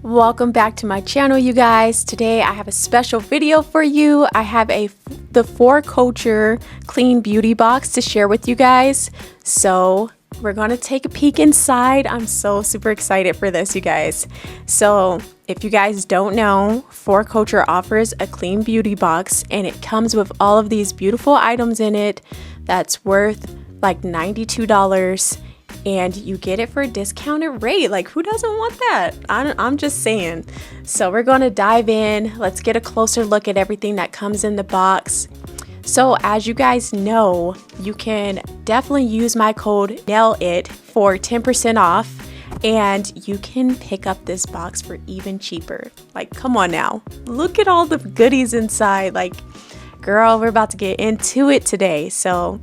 Welcome back to my channel, you guys. Today I have a special video for you. I have the IV Kulture Clean Beauty Box to share with you guys. So we're gonna take a peek inside. I'm so super excited for this, you guys. So if you guys don't know, IV Kulture offers a clean beauty box, and it comes with all of these beautiful items in it that's worth like $92. And you get it for a discounted rate. Like, who doesn't want that? I'm just saying. So we're going to dive in. Let's get a closer look at everything that comes in the box. So as you guys know, you can definitely use my code NAILIT for 10% off. And you can pick up this box for even cheaper. Like, come on now. Look at all the goodies inside. Like, girl, we're about to get into it today. So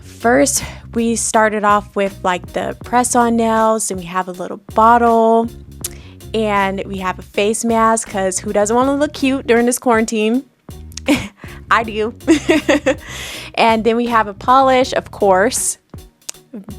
first, we started off with like the press-on nails, and we have a little bottle, and we have a face mask because who doesn't want to look cute during this quarantine? I do. And then we have a polish, of course,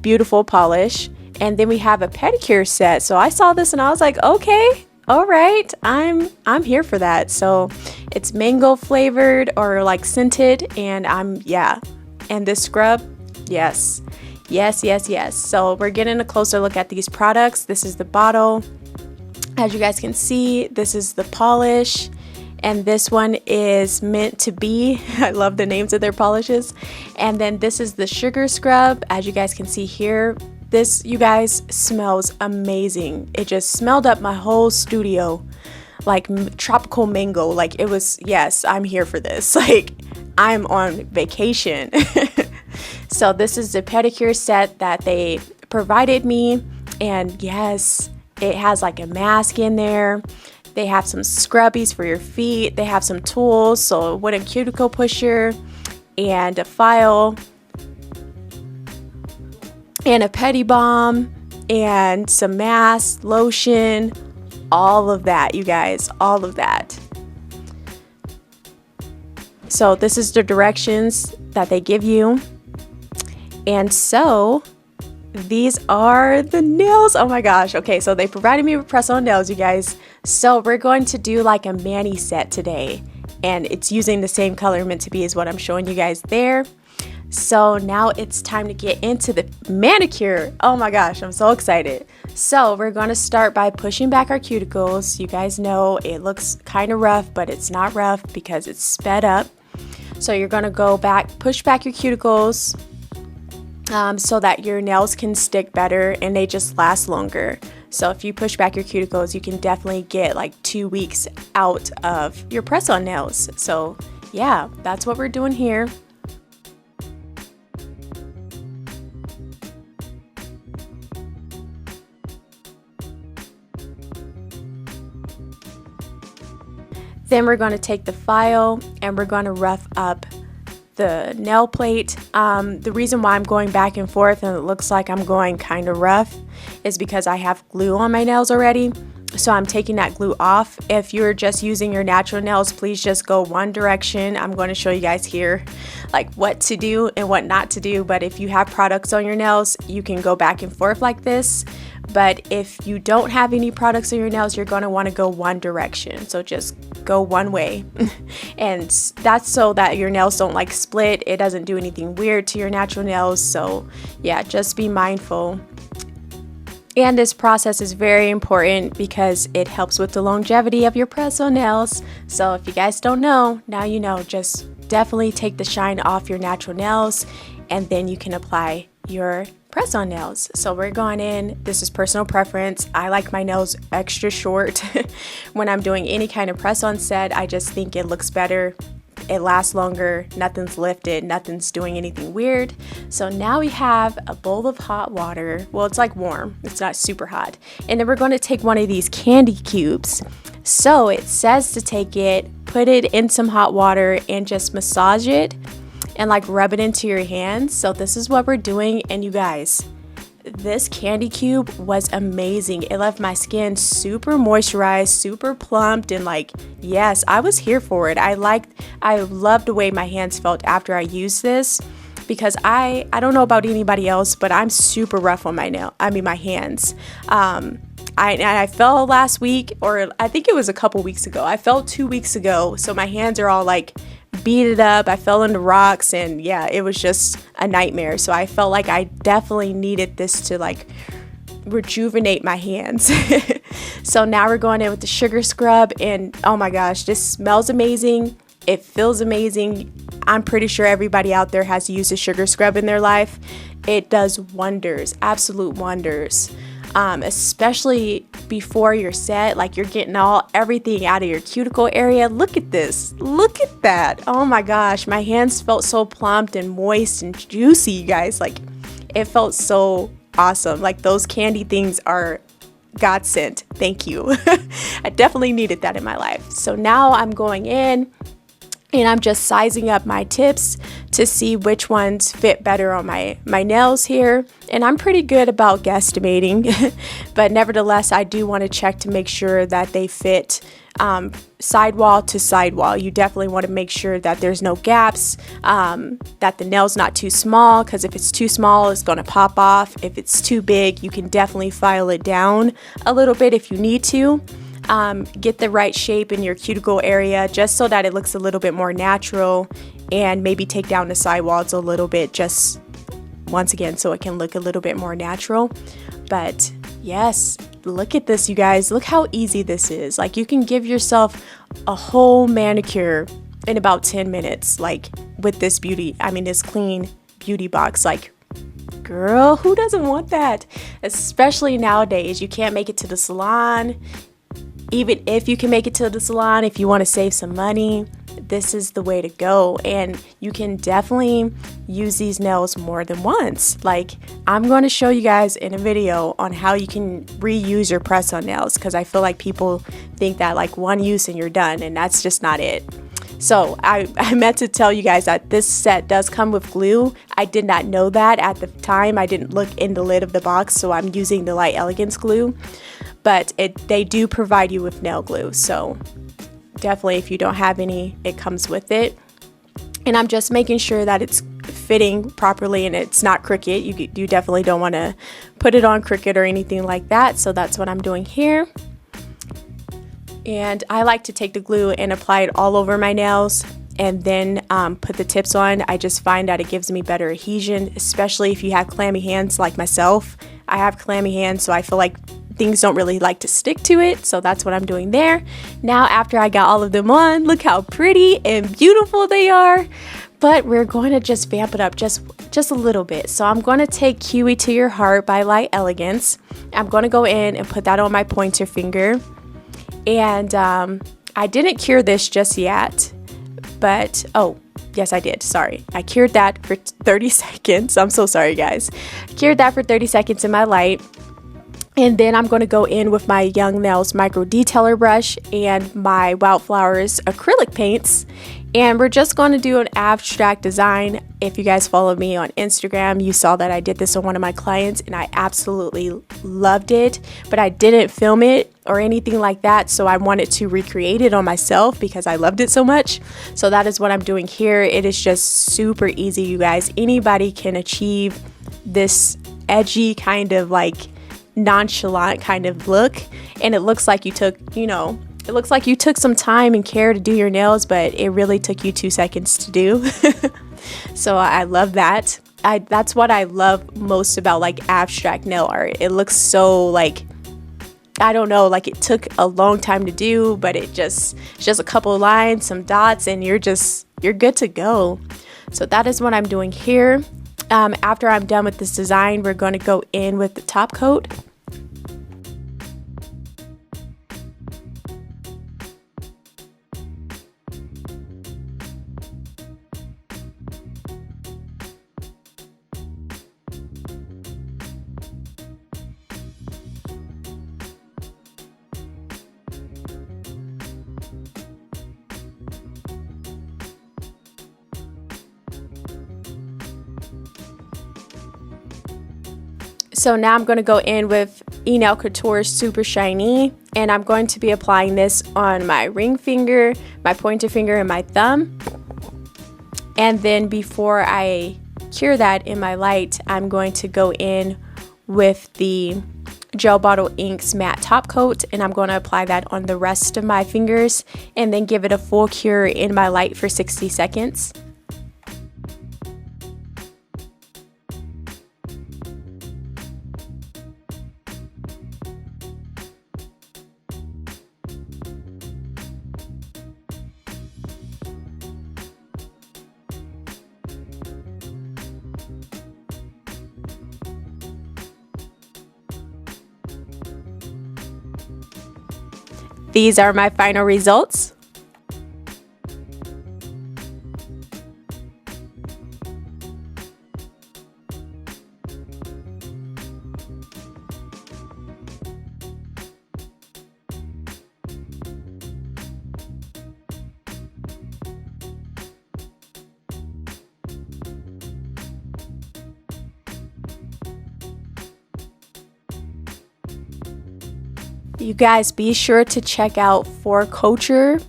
beautiful polish, and then we have a pedicure set. So I saw this and I was like, okay, all right, I'm here for that. So it's mango flavored or like scented, and and this scrub. Yes. So we're getting a closer look at these products. This is the bottle. As you guys can see, this is the polish, and this one is meant to be. I love the names of their polishes. And then this is the sugar scrub. As you guys can see here, this, you guys, smells amazing. It just smelled up my whole studio like tropical mango. Like, it was, yes, I'm here for this. Like, I'm on vacation. So this is the pedicure set that they provided me, and yes, it has like a mask in there. They have some scrubbies for your feet. They have some tools, so a wooden cuticle pusher and a file and a pedi balm and some masks, lotion, all of that, you guys, all of that. So this is the directions that they give you. And so these are the nails. Oh my gosh. Okay, so they provided me with press-on nails, you guys. So we're going to do like a mani set today, and it's using the same color meant to be as what I'm showing you guys there. So now it's time to get into the manicure. Oh my gosh, I'm so excited. So we're going to start by pushing back our cuticles. You guys know it looks kind of rough, but it's not rough because it's sped up. So you're going to go back, push back your cuticles, so that your nails can stick better and they just last longer. So if you push back your cuticles, you can definitely get like 2 weeks out of your press-on nails. So yeah, that's what we're doing here. Then we're going to take the file and we're going to rough up the nail plate. The reason why I'm going back and forth and it looks like I'm going kind of rough is because I have glue on my nails already. So I'm taking that glue off. If you're just using your natural nails, please just go one direction. I'm going to show you guys here like what to do and what not to do. But if you have products on your nails, you can go back and forth like this. But if you don't have any products on your nails, you're going to want to go one direction. So just go one way. And that's so that your nails don't like split. It doesn't do anything weird to your natural nails. So yeah, just be mindful. And this process is very important because it helps with the longevity of your press-on nails. So if you guys don't know, now you know. Just definitely take the shine off your natural nails, and then you can apply your press-on nails. So we're going in. This is personal preference. I like my nails extra short when I'm doing any kind of press-on set. I just think it looks better. It lasts longer, nothing's lifted, nothing's doing anything weird. So now we have a bowl of hot water. Well, it's like warm, it's not super hot. And then we're going to take one of these candy cubes. So it says to take it, put it in some hot water, and just massage it and like rub it into your hands. So this is what we're doing. And you guys, this candy cube was amazing. It left my skin super moisturized, super plumped, and like, yes, I was here for it. I loved the way my hands felt after I used this, because I don't know about anybody else, but I'm super rough on my hands. I fell last week, or I think it was a couple weeks ago. I fell 2 weeks ago, so my hands are all like beat up. I fell into rocks, and yeah, it was just a nightmare. So I felt like I definitely needed this to like rejuvenate my hands. So now we're going in with the sugar scrub, and oh my gosh, this smells amazing. It feels amazing. I'm pretty sure everybody out there has used a sugar scrub in their life. It does wonders, absolute wonders. Especially before you're set, like you're getting everything out of your cuticle area. Look at this, look at that. Oh my gosh, my hands felt so plumped and moist and juicy, you guys. Like, it felt so awesome. Like, those candy things are God sent. Thank you. I definitely needed that in my life. So now I'm going in and I'm just sizing up my tips to see which ones fit better on my nails here. And I'm pretty good about guesstimating, but nevertheless, I do want to check to make sure that they fit sidewall to sidewall. You definitely want to make sure that there's no gaps, that the nail's not too small, because if it's too small, it's going to pop off. If it's too big, you can definitely file it down a little bit if you need to. Get the right shape in your cuticle area just so that it looks a little bit more natural, and maybe take down the sidewalls a little bit, just once again so it can look a little bit more natural. But yes, look at this, you guys. Look how easy this is. Like, you can give yourself a whole manicure in about 10 minutes, like with this this clean beauty box. Like, girl, who doesn't want that? Especially nowadays, you can't make it to the salon. Even if you can make it to the salon, if you want to save some money, this is the way to go. And you can definitely use these nails more than once. Like, I'm going to show you guys in a video on how you can reuse your press-on nails, because I feel like people think that like one use and you're done, and that's just not it. So I meant to tell you guys that this set does come with glue. I did not know that at the time. I didn't look in the lid of the box, so I'm using the Light Elegance glue. But they do provide you with nail glue, so definitely if you don't have any, it comes with it. And I'm just making sure that it's fitting properly and it's not crooked. You definitely don't want to put it on crooked or anything like that, so that's what I'm doing here. And I like to take the glue and apply it all over my nails, and then put the tips on. I just find that it gives me better adhesion, especially if you have clammy hands like myself. I have clammy hands, so I feel like things don't really like to stick to it, so that's what I'm doing there. Now, after I got all of them on, look how pretty and beautiful they are. But we're going to just vamp it up just a little bit. So I'm going to take Kiwi to Your Heart by Light Elegance. I'm going to go in and put that on my pointer finger. And I didn't cure this just yet, but oh, yes, I did. Sorry. I cured that for 30 seconds. I'm so sorry, guys. Cured that for 30 seconds in my light. And then I'm going to go in with my Young Nails micro detailer brush and my Wildflowers acrylic paints. And we're just going to do an abstract design. If you guys follow me on Instagram, you saw that I did this on one of my clients and I absolutely loved it. But I didn't film it or anything like that, so I wanted to recreate it on myself because I loved it so much. So that is what I'm doing here. It is just super easy, you guys. Anybody can achieve this edgy kind of like nonchalant kind of look, and it looks like you took, it looks like you took some time and care to do your nails, but it really took you 2 seconds to do. So I love that. That's what I love most about like abstract nail art. It looks so like, I don't know, like it took a long time to do, but it's just a couple of lines, some dots, and you're good to go. So that is what I'm doing here. After I'm done with this design, we're going to go in with the top coat. So now I'm going to go in with Nail Couture Super Shiny, and I'm going to be applying this on my ring finger, my pointer finger, and my thumb. And then before I cure that in my light, I'm going to go in with the Gel Bottle Ink's matte top coat, and I'm going to apply that on the rest of my fingers and then give it a full cure in my light for 60 seconds. These are my final results. You guys be sure to check out IV Kulture.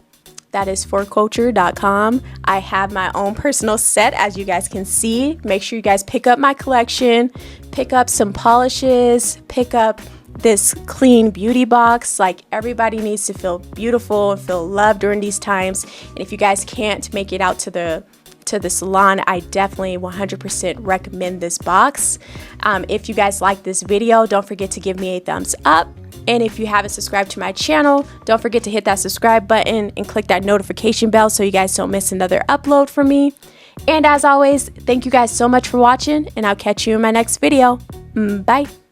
That is ivkulture.com. I have my own personal set, as you guys can see. Make sure you guys pick up my collection, pick up some polishes, pick up this clean beauty box. Like, everybody needs to feel beautiful and feel loved during these times. And if you guys can't make it out to the salon, I definitely 100% recommend this box. If you guys like this video, don't forget to give me a thumbs up. And if you haven't subscribed to my channel, don't forget to hit that subscribe button and click that notification bell so you guys don't miss another upload from me. And as always, thank you guys so much for watching, and I'll catch you in my next video. Bye.